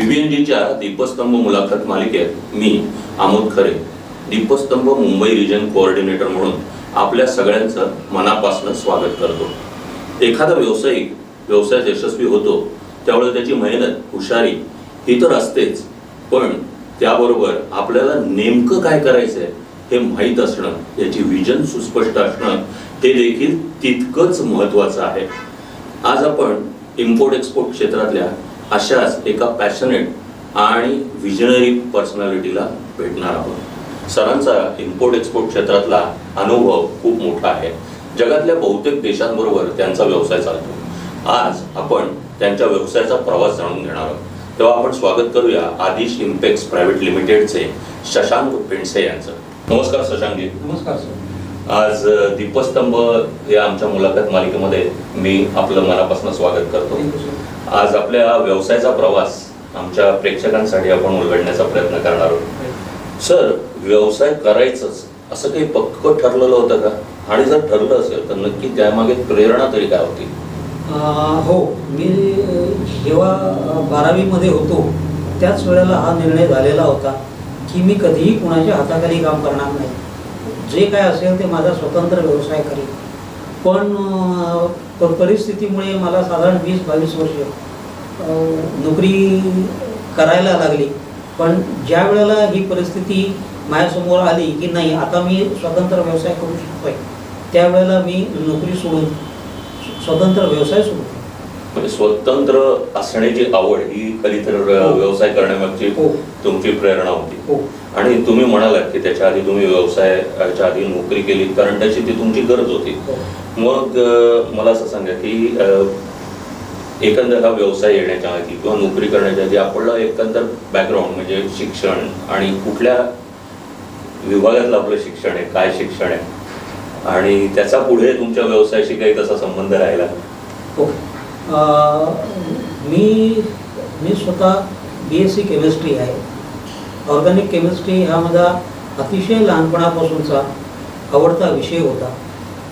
बीबीएनजीच्या दीपस्तंभ मुलाखत मालिकेत मी आमोद खरे, दीपस्तंभ मुंबई रिजन कोऑर्डिनेटर म्हणून आपल्या सगळ्यांचं मनापासून स्वागत करतो. एखादा व्यवसाय यशस्वी होतो त्यावेळी त्याची मेहनत, हुशारी ही तर असतेच, पण त्याबरोबर आपल्याला नेमकं काय करायचंय हे माहीत असणं, याची विजन सुस्पष्ट असणं हे देखील तितकंच महत्त्वाचं आहे. आज आपण इम्पोर्ट एक्सपोर्ट क्षेत्रातल्या अशाच एका पॅशनेट आणि विजनरी पर्सनॅलिटीला भेटणार आहोत. सरांचा इम्पोर्ट एक्सपोर्ट क्षेत्रातला अनुभव खूप मोठा आहे. जगातल्या बहुतेक देशांबरोबर त्यांचा व्यवसाय चालतो. आज आपण त्यांच्या व्यवसायाचा प्रवास जाणून घेणार आहोत. तेव्हा आपण स्वागत करूया आदिश इम्पेक्स प्रायव्हेट लिमिटेडचे शशांक पेंडसे यांचं. नमस्कार शशांकजी. नमस्कार सर. आज दीपस्तंभ या आमच्या मुलाखत मालिकेमध्ये मी आपलं मनापासून स्वागत करतो. आज आपल्या व्यवसायाचा प्रवास आमच्या प्रेक्षकांसाठी आपण उलगडण्याचा प्रयत्न करणार आहोत. सर, व्यवसाय करायचंच असं काही पक्कं ठरलेलं होतं का? आणि जर ठरलं असेल तर नक्की त्यामागे प्रेरणा तरी काय होती? हो, मी जेव्हा 12वीमध्ये होतो त्याच वेळेला हा निर्णय झालेला होता की मी कधीही कुणाच्या हाताखाली काम करणार नाही. जे काय असेल ते माझा स्वतंत्र व्यवसाय करेन. पण परिस्थितीमुळे मला साधारण 20-22 वर्ष नोकरी करायला लागली. पण ज्या वेळेला ही परिस्थिती माझ्यासमोर आली की नाही, आता मी स्वतंत्र व्यवसाय करू शकतोय, त्यावेळेला मी नोकरी सोडून स्वतंत्र व्यवसाय सुरू केला. म्हणजे स्वतंत्र असण्याची आवड ही खरी तर व्यवसाय करण्यामागची तुमची प्रेरणा होती. आणि तुम्ही म्हणालात की त्याच्या आधी तुम्ही व्यवसायाच्या आधी नोकरी केली कारण त्याची ती तुमची गरज होती. मग मला असं सांगा की एकंदर हा व्यवसाय येण्याच्या आधी किंवा नोकरी करण्याच्या आधी आपलं एकंदर बॅकग्राऊंड म्हणजे शिक्षण आणि कुठल्या विभागातलं आपलं शिक्षण आहे, काय शिक्षण आहे, आणि त्याचा पुढे तुमच्या व्यवसायाशी काही तसा संबंध राहिला? मी स्वतः BSc केमिस्ट्री आहे. ऑर्गॅनिक केमिस्ट्री हा माझा अतिशय लहानपणापासूनचा आवडता विषय होता.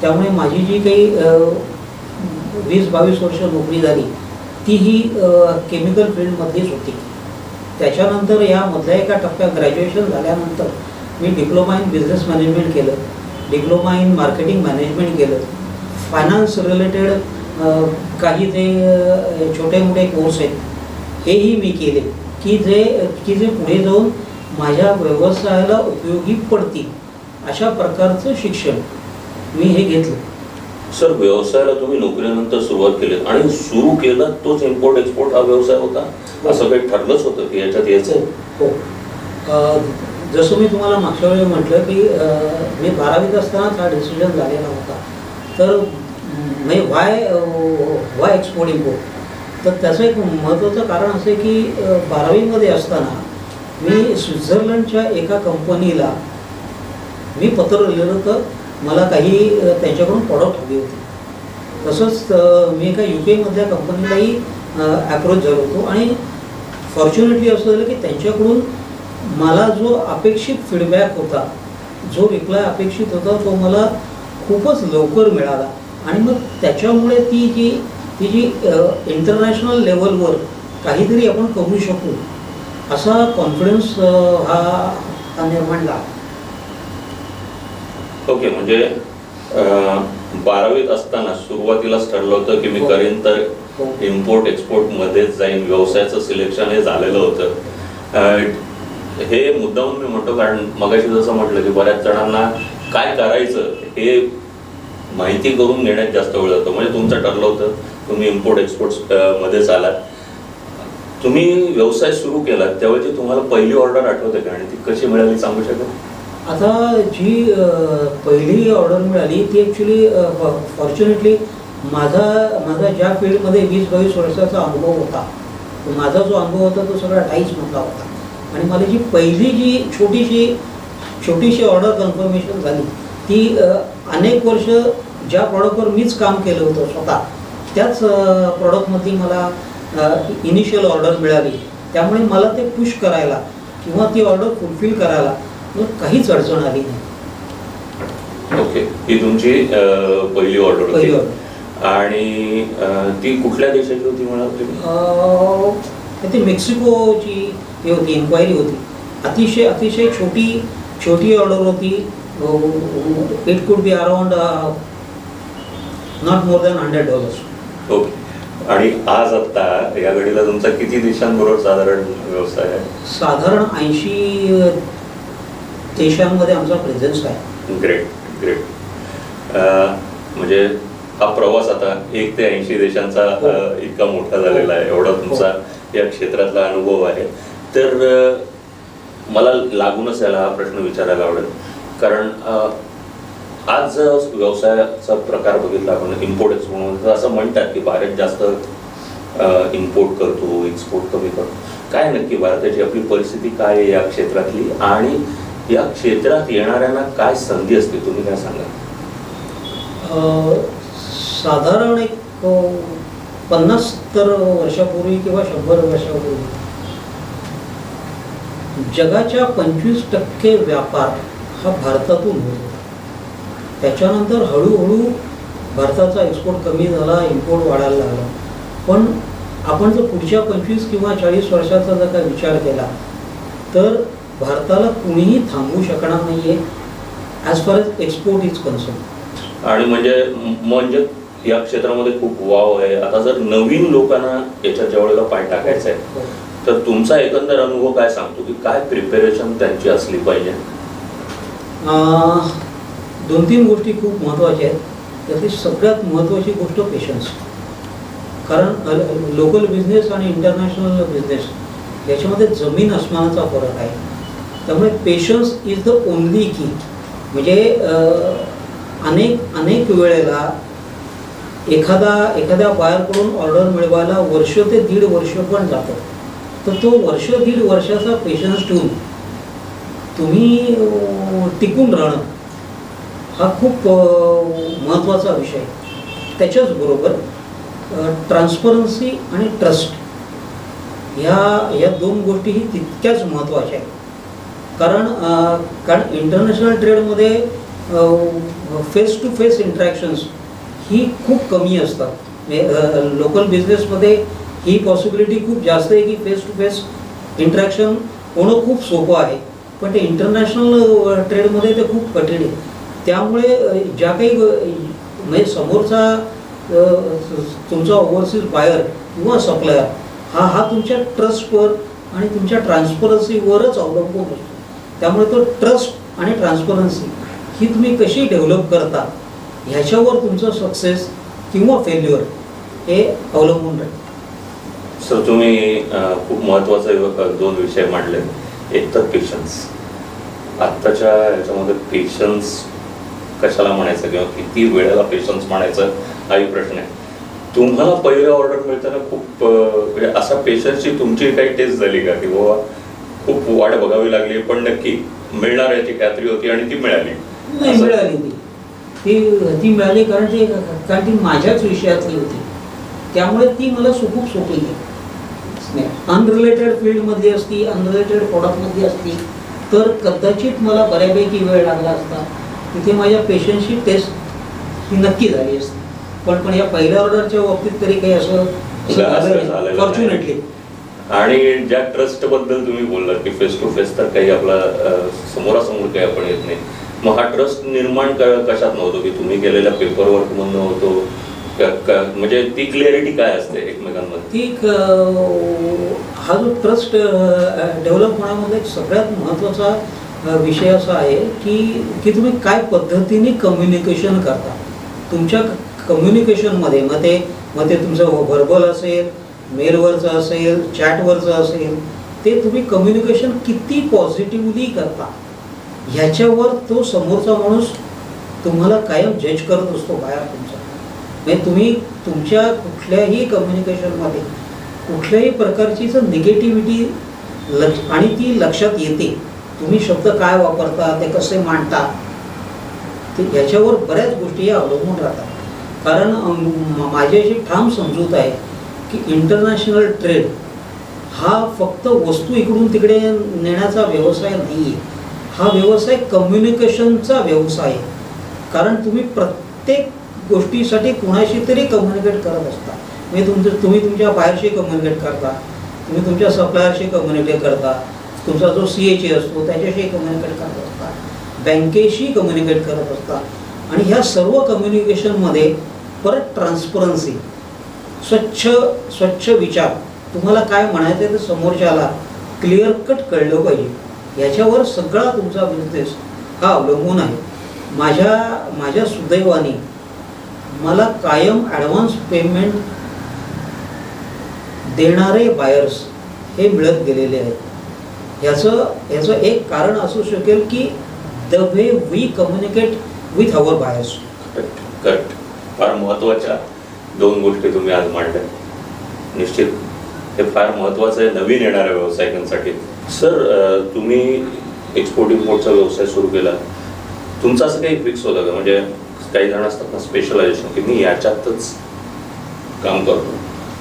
त्यामुळे माझी जी काही 20-22 वर्ष नोकरी झाली ती ही केमिकल फील्डमधलीच होती. त्याच्यानंतर यामधल्या एका टप्प्यात ग्रॅज्युएशन झाल्यानंतर मी डिप्लोमा इन बिझनेस मॅनेजमेंट केलं, डिप्लोमा इन मार्केटिंग मॅनेजमेंट केलं, फायनान्स रिलेटेड काही जे छोटे मोठे कोर्स आहेत हेही मी केले की जे पुढे जाऊन माझ्या व्यवसायाला उपयोगी पडतील अशा प्रकारचं शिक्षण मी हे घेतलं. सर, व्यवसायाला तुम्ही नोकरीनंतर सुरुवात केली आणि सुरू केलं तोच इम्पोर्ट एक्सपोर्ट हा व्यवसाय होता? असं काही ठरलंच होतं की याच्यात यायचं? हो. जसं मी तुम्हाला मागच्या वेळी म्हटलं की मी 12वीत असतानाच हा डिसिजन झालेला होता. तर म्हणजे वाय एक्सपोर्ट इम्पोर्ट, तर त्याचं एक महत्त्वाचं कारण असं आहे की 12वीमध्ये असताना मी स्वित्झर्लंडच्या एका कंपनीला मी पत्र लिहिलं होतं. मला काही त्यांच्याकडून प्रॉडक्ट हवी होती. तसंच मी एका UKमधल्या कंपनीलाही ॲप्रोच झालो होतो. आणि फॉर्च्युनेटली असं झालं की त्यांच्याकडून मला जो अपेक्षित फीडबॅक होता, जो रिप्लाय अपेक्षित होता तो मला खूपच लवकर मिळाला. आणि मग त्याच्यामुळे ती जी इंटरनॅशनल लेवलवर काहीतरी आपण करू शकू असा कॉन्फिडन्स हा निर्माण झाला. ओके, म्हणजे 12वीत असताना सुरुवातीलाच ठरलं होतं की मी करीन तर इम्पोर्ट एक्सपोर्ट मध्येच जाईन. व्यवसायाचं सिलेक्शन हे झालेलं होतं. हे मुद्दामून मी म्हणतो कारण मगाशी जसं म्हटलं की बऱ्याच जणांना काय करायचं हे माहिती करून घेण्यात जास्त वेळ जातो. म्हणजे तुमचं ठरलं होतं, तुम्ही इम्पोर्ट एक्सपोर्ट मध्येच आलात. तुम्ही व्यवसाय सुरू केला त्यावेळी तुम्हाला पहिली ऑर्डर आठवते का आणि ती कशी मिळाली सांगू शकाल? आता जी पहिली ऑर्डर मिळाली ती ॲक्च्युली फॉर्च्युनेटली माझा ज्या फील्डमध्ये 20-22 वर्षाचा अनुभव होता, माझा जो अनुभव होता तो सगळा टाईल्समधला होता. आणि मला जी पहिली जी छोटीशी ऑर्डर कन्फर्मेशन झाली ती अनेक वर्ष ज्या प्रॉडक्टवर मीच काम केलं होतं स्वतः त्याच प्रॉडक्टमध्ये मला इनिशियल ऑर्डर मिळाली. त्यामुळे मला ते पुश करायला किंवा ती ऑर्डर फुलफिल करायला काहीच अडचण आली नाही. ओके, ही तुमची पहिली ऑर्डर होती. आणि ती कुठल्या देशाची होती म्हणाल तुम्ही? ती मेक्सिकोची ही होती, इन्क्वायरी होती. अतिशय अतिशय छोटी ऑर्डर होती. It could be around not more than $100. Okay. आणि आज आता या घडीला तुमचा किती देशांबरोबर साधारण व्यवसाय आहे? साधारण 80 देशांमध्ये आमचा प्रेझेन्स आहे. Great great. म्हणजे हा प्रवास आता 1 ते 80 देशांचा इतका मोठा झालेला आहे, एवढा तुमचा या क्षेत्रातला अनुभव आहे. तर मला लागूनच याला हा प्रश्न विचारायला आवडेल, कारण आज व्यवसायाचा प्रकार बघितला आपण, इम्पोर्ट एक्सपोर्ट म्हणून असं म्हणतात की भारत जास्त इम्पोर्ट करतो, एक्सपोर्ट कमी करतो. काय नक्की भारताची आपली परिस्थिती काय आहे या क्षेत्रातली, आणि या क्षेत्रात येणाऱ्यांना काय संधी असते, तुम्ही काय सांगा? साधारण एक 50-70 वर्षापूर्वी किंवा 100 वर्षापूर्वी जगाच्या 25% व्यापार हा भारतातून होतो. त्याच्यानंतर हळूहळू भारताचा एक्सपोर्ट कमी झाला, इम्पोर्ट वाढायला लागला. पण आपण जर पुढच्या 25 किंवा 40 वर्षाचा जर काय विचार केला तर भारताला कुणीही थांबवू शकणार नाही आहे as far as export is concern. आणि म्हणजे या क्षेत्रामध्ये खूप वाव आहे. आता जर नवीन लोकांना याच्यात ज्या वेळेला पाय टाकायचा आहे तर तुमचा एकंदर अनुभव काय सांगतो की काय प्रिपेरेशन त्यांची असली पाहिजे? 2-3 गोष्टी खूप महत्त्वाच्या आहेत. त्यातली सगळ्यात महत्त्वाची गोष्ट पेशन्स. कारण लोकल बिझनेस आणि इंटरनॅशनल बिझनेस याच्यामध्ये जमीन अस्मानाचा फरक आहे. त्यामुळे पेशन्स इज द ओनली की. म्हणजे अनेक वेळेला एखाद्या बायरकडून ऑर्डर मिळवायला वर्ष ते 1.5 वर्ष पण जातं. तर तो 1-1.5 वर्षाचा पेशन्स ठेवून तुम्ही टिकून राहणं हा खूप महत्त्वाचा विषय आहे. त्याच्याच बरोबर ट्रान्सपरन्सी आणि ट्रस्ट ह्या 2 गोष्टीही तितक्याच महत्त्वाच्या आहेत. कारण इंटरनॅशनल ट्रेडमध्ये फेस टू फेस इंटरॅक्शन्स ही खूप कमी असतात. लोकल बिझनेसमध्ये ही पॉसिबिलिटी खूप जास्त आहे की फेस टू फेस इंटरॅक्शन होणं खूप सोपं आहे. पण ते इंटरनॅशनल ट्रेडमध्ये ते खूप कठीण आहे. त्यामुळे ज्या काही म्हणजे समोरचा तुमचा ओव्हरसीज बायर किंवा सप्लायर हा तुमच्या ट्रस्टवर आणि तुमच्या ट्रान्सपरन्सीवरच अवलंबून असतो. त्यामुळे तो ट्रस्ट आणि ट्रान्सपरन्सी ही तुम्ही कशी डेव्हलप करता ह्याच्यावर तुमचं सक्सेस किंवा फेल्युअर हे अवलंबून राहील. सर, तुम्ही खूप महत्त्वाचे 2 विषय मांडले. एक तर पेशन्स. आत्ताच्या याच्यामध्ये पेशन्स कशाला म्हणायचं किंवा किती वेळेला पेशन्स म्हणायचं हाही प्रश्न आहे. तुम्हाला पहिले ऑर्डर मिळताना खूप म्हणजे असा पेशन्सची तुमची काही टेस्ट झाली का की बाबा खूप वाट बघावी लागली पण नक्की मिळणार याची खात्री होती आणि ती मिळाली? नाही, मिळाली. ती मिळाली कारण ती माझ्याच विषयातली होती. त्यामुळे ती मला खूप सोपी आहे. अनरिलेटेड फील्डमध्ये असती, अनरिलेटेड प्रॉडक्टमध्ये असती तर कदाचित मला बऱ्यापैकी वेळ लागला असता. तिथे माझ्या पेशन्सची टेस्ट ही नक्की झाली असती. पण या पहिल्या ऑर्डरच्या बाबतीत तरी काही असं फॉर्च्युनेटली. आणि ज्या ट्रस्ट बद्दल तुम्ही बोललात की फेस टू फेस तर काही आपला समोरासमोर काही आपण येत नाही, मग हा ट्रस्ट निर्माण कशात नव्हतो की तुम्ही केलेल्या पेपर वर्क मधून होतो? म्हणजे ती क्लिअरिटी काय असते एकमेकांमध्ये? हा जो ट्रस्ट डेव्हलप होण्यामध्ये सगळ्यात महत्त्वाचा विषय असा आहे की तुम्ही काय पद्धतीने कम्युनिकेशन करता. तुमच्या कम्युनिकेशनमध्ये मग ते तुमचं व्हर्बल असेल, मेलवरचं असेल, चॅटवरचं असेल, ते तुम्ही कम्युनिकेशन किती पॉझिटिव्हली करता ह्याच्यावर तो समोरचा माणूस तुम्हाला कायम जज करत असतो बाहेर तुमचा. म्हणजे तुम्ही तुमच्या कुठल्याही कम्युनिकेशनमध्ये कुठल्याही प्रकारची जर निगेटिव्हिटी आणि ती लक्षात येते, तुम्ही शब्द काय वापरता, ते कसे मांडता, ते ह्याच्यावर बऱ्याच गोष्टी अवलंबून राहतात. कारण माझी अशी ठाम समजूत आहे की इंटरनॅशनल ट्रेड हा फक्त वस्तू इकडून तिकडे नेण्याचा व्यवसाय नाही आहे. हा व्यवसाय कम्युनिकेशनचा व्यवसाय आहे. कारण तुम्ही प्रत्येक गोष्टीसाठी कुणाशी तरी कम्युनिकेट करत असता. म्हणजे तुम्ही तुमच्या बाहेरशी कम्युनिकेट करता, तुम्ही तुमच्या सप्लायरशी कम्युनिकेट करता, तुमचा जो CHA असतो त्याच्याशी कम्युनिकेट करत असता, बँकेशी कम्युनिकेट करत असता. आणि ह्या सर्व कम्युनिकेशनमध्ये परत ट्रान्सपरन्सी, स्वच्छ विचार, तुम्हाला काय म्हणायचं आहे ते समोरच्याला क्लिअर कट कळलं पाहिजे. याच्यावर सगळा तुमचा बिझनेस हा अवलंबून आहे. माझ्या सुदैवाने मला कायम ॲडव्हान्स पेमेंट देणारे बायर्स हे मिळत गेलेले आहेत. ह्याचं एक कारण असू शकेल की the way we communicate with our buyers. Correct. फार महत्त्वाच्या 2 गोष्टी तुम्ही आज मांडल्या. निश्चित हे फार महत्त्वाचं आहे नवीन येणाऱ्या व्यावसायिकांसाठी. सर, तुम्ही एक्सपोर्ट इम्पोर्टचा व्यवसाय सुरू केला, तुमचं असं काही फिक्स होतं का? म्हणजे काही जण असतात ना स्पेशलायझेशन, की मी याच्यातच काम करतो,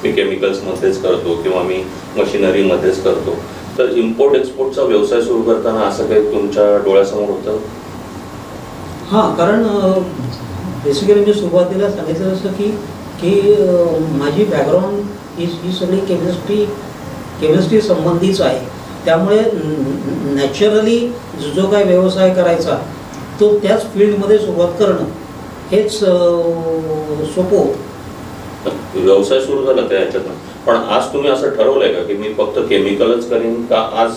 मी केमिकल्समध्येच करतो किंवा मी मशिनरीमध्येच करतो. तर इम्पोर्ट एक्सपोर्टचा व्यवसाय सुरू करताना असं काही तुमच्या डोळ्यासमोर होतं? हां, कारण बेसिकली मी सुरुवातीला सांगितलं जसं की माझी बॅकग्राऊंड ही सगळी केमिस्ट्री संबंधीच आहे. त्यामुळे नॅचरली जो काय व्यवसाय करायचा तो त्याच फील्डमध्ये सुरुवात करणं हेच सोपं होतं. व्यवसाय सुरू झाला त्या ह्याच्यातनं. पण आज तुम्ही असं ठरवलंय का की मी फक्त केमिकलच करीन, का आज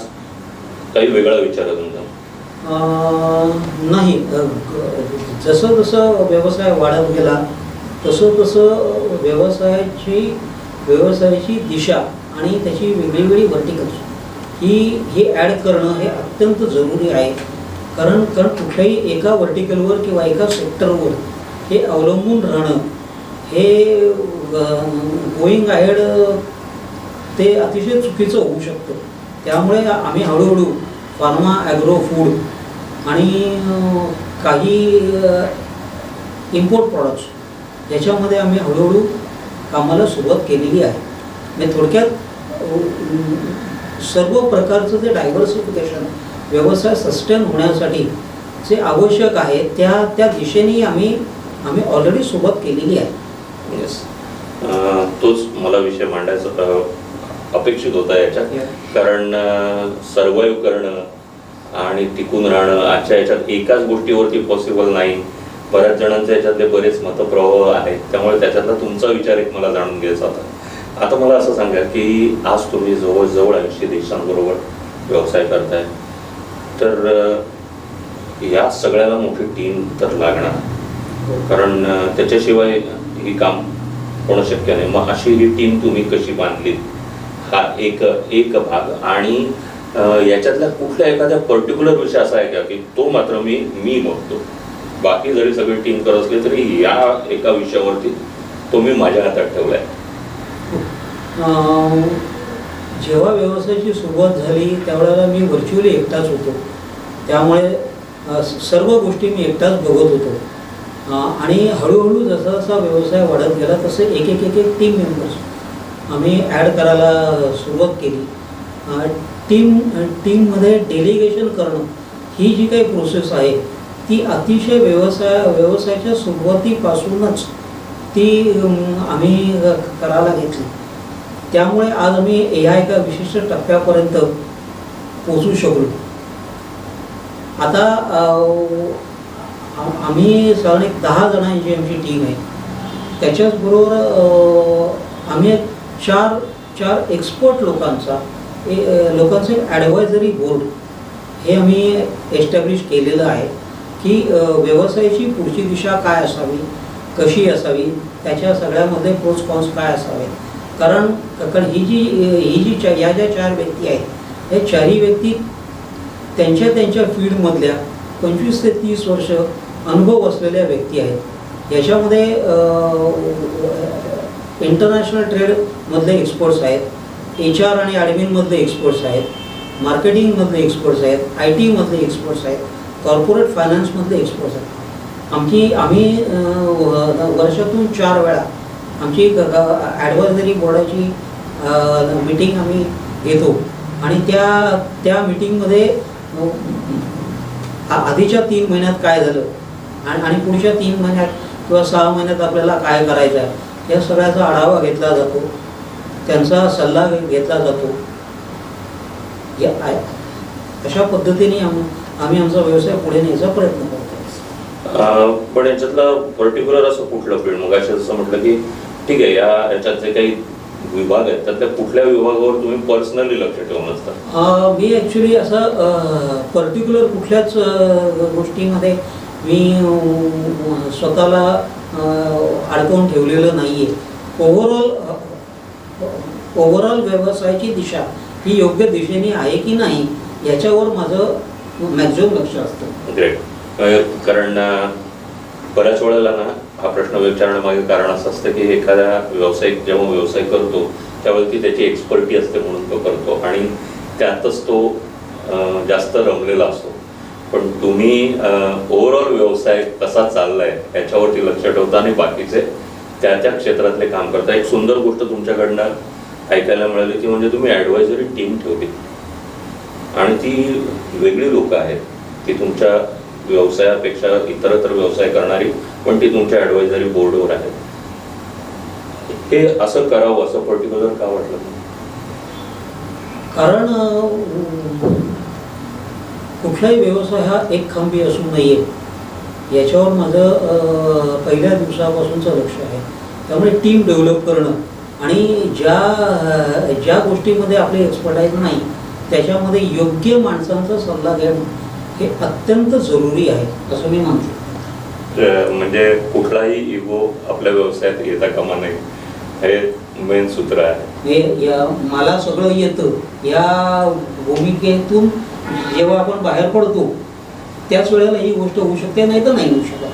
काही वेगळा विचार आहे तुमचा? नाही, जसं जसं व्यवसाय वाढत गेला तसं व्यवसायाची दिशा आणि त्याची वेगळी व्हर्टिकल्स ही ॲड करणं हे अत्यंत जरुरी आहे. कारण कुठल्याही एका व्हर्टिकलवर किंवा एका सेक्टरवर हे अवलंबून राहणं हे गोईंग अहेड ते अतिशय चुकीचं होऊ शकतं. त्यामुळे आम्ही हळूहळू फार्मा, ॲग्रो, फूड आणि काही इम्पोर्ट प्रॉडक्ट्स याच्यामध्ये आम्ही हळूहळू कामाला सुरुवात केलेली आहे. म्हणजे थोडक्यात सर्व प्रकारचं जे डायव्हर्सिफिकेशन व्यवसाय सस्टेन होण्यासाठी जे आवश्यक आहे त्या दिशेने आम्ही ऑलरेडी सुरुवात केलेली आहे. येस, तोच मला विषय मांडायचा अपेक्षित होता याच्यात. कारण सर्वाईव्ह करणं आणि टिकून राहणं आजच्या याच्यात एकाच गोष्टीवरती पॉसिबल नाही. बऱ्याच जणांच्या याच्यातले बरेच मतप्रवाह आहेत. त्यामुळे त्याच्यातला तुमचा विचार एक मला जाणून घ्यायचा होता. आता मला असं सांगा की आज तुम्ही जवळजवळ 80 देशांबरोबर व्यवसाय करताय, तर या सगळ्याला मोठी टीम तर लागणार, कारण त्याच्याशिवाय ही काम होणं शक्य नाही. मग अशी ही टीम तुम्ही कशी बांधली, हा एक भाग. आणि याच्यातल्या कुठल्या एखाद्या पर्टिक्युलर विषय असा आहे का की तो मात्र मी बघतो, बाकी जरी सगळी टीम करत असली तरी या एका विषयावरती तो मी माझ्या हातात ठेवलाय? जेव्हा व्यवसायाची सुरुवात झाली त्यावेळेला मी व्हर्च्युअली एकटाच होतो. त्यामुळे सर्व गोष्टी मी एकटाच बघत होतो. आणि हळूहळू जसा जसा व्यवसाय वाढत गेला तसे एक टीम मेंबर्स आम्ही ॲड करायला सुरुवात केली. टीममध्ये डेलिगेशन करणं ही जी काही प्रोसेस आहे ती अतिशय व्यवसायाच्या सुरुवातीपासूनच ती आम्ही करायला घेतली. त्यामुळे आज आम्ही ह्या एका विशिष्ट टप्प्यापर्यंत पोचू शकलो. आता आम्ही साधारण 10 जणांची आमची टीम आहे. त्याच्याचबरोबर आम्ही चार एक्सपर्ट लोकांचा ॲडवायझरी बोर्ड हे आम्ही एस्टॅब्लिश केलेलं आहे की व्यवसायाची पुढची दिशा काय असावी, कशी असावी, त्याच्या सगळ्यामध्ये प्रोस कॉन्स काय असावे. कारण या ज्या 4 व्यक्ती आहेत हे 4ही व्यक्ती त्यांच्या फील्डमधल्या 25 ते 30 वर्ष अनुभव असलेल्या व्यक्ती आहेत. याच्यामध्ये इंटरनॅशनल ट्रेडमधले एक्सपर्ट्स आहेत, HR आणि ॲडमिनमधले एक्सपर्ट्स आहेत, मार्केटिंगमधले एक्सपर्ट्स आहेत, IT मधले एक्सपर्ट्स आहेत, कॉर्पोरेट फायनान्समधले एक्सपर्ट्स आहेत. आम्ही वर्षातून 4 वेळा आमची ॲडवायझरी बोर्डाची मीटिंग आम्ही घेतो. आणि त्या मीटिंगमध्ये आधीच्या 3 महिन्यात काय झालं आणि पुढच्या 3 महिन्यात किंवा 6 महिन्यात आपल्याला काय करायचं आहे या सगळ्याचा आढावा घेतला जातो. त्यांचा सल्ला घेतला जातो. अशा पद्धतीने आम्ही आमचा व्यवसाय पुढे नेण्याचा प्रयत्न करतो. पण याच्यातला पर्टिक्युलर असं कुठलं फील्ड, मग अशा जसं म्हटलं की ठीक आहे याच्यात जे काही विभाग आहेत त्यातल्या कुठल्या विभागावर तुम्ही पर्सनली लक्ष ठेवून असता? मी ॲक्च्युली असं पर्टिक्युलर कुठल्याच गोष्टीमध्ये मी स्वतःला अडकवून ठेवलेलं नाही आहे. ओव्हरऑल व्यवसायाची दिशा ही योग्य दिशेने आहे की नाही याच्यावर माझं मॅक्झिमम लक्ष असतं. ग्रेट. कारण बऱ्याच वेळेला ना हा प्रश्न विचारण्यामागे कारण असं असतं की एखाद्या व्यावसायिक जेव्हा व्यवसाय करतो त्यावेळी त्याची एक्सपर्टी असते म्हणून तो करतो आणि त्यातच तो जास्त रमलेला असतो. पण तुम्ही ओव्हरऑल व्यवसाय कसा चाललाय याच्यावरती लक्ष ठेवता आणि बाकीचे त्या त्या क्षेत्रातले काम करता. एक सुंदर गोष्ट तुमच्याकडनं ऐकायला मिळाली ती म्हणजे तुम्ही ॲडवायझरी टीम ठेवली आणि ती वेगळी लोक आहेत, ती तुमच्या व्यवसायापेक्षा इतरत्र व्यवसाय करणारी, पण ती तुमच्या ॲडवायझरी बोर्डवर आहेत. हे असं करावं असं पर्टिक्युलर का वाटलं? कारण कुठलाही व्यवसाय हा एक खांबी असू नये याच्यावर माझं पहिल्या दिवसापासूनचं लक्ष आहे. त्यामुळे टीम डेव्हलप करणं आणि ज्या गोष्टीमध्ये आपली एक्सपर्टाईज नाही त्याच्यामध्ये योग्य माणसांचा सल्ला घेणं हे अत्यंत जरुरी आहे असं मी मानतो. म्हणजे कुठलाही इगो आपल्या व्यवसायात येता कामा नये हे मेन सूत्र आहे. मला सगळं येतं या भूमिकेतून जेव्हा आपण बाहेर पडतो त्याच वेळेला ही गोष्ट होऊ शकते, नाही तर नाही होऊ शकत.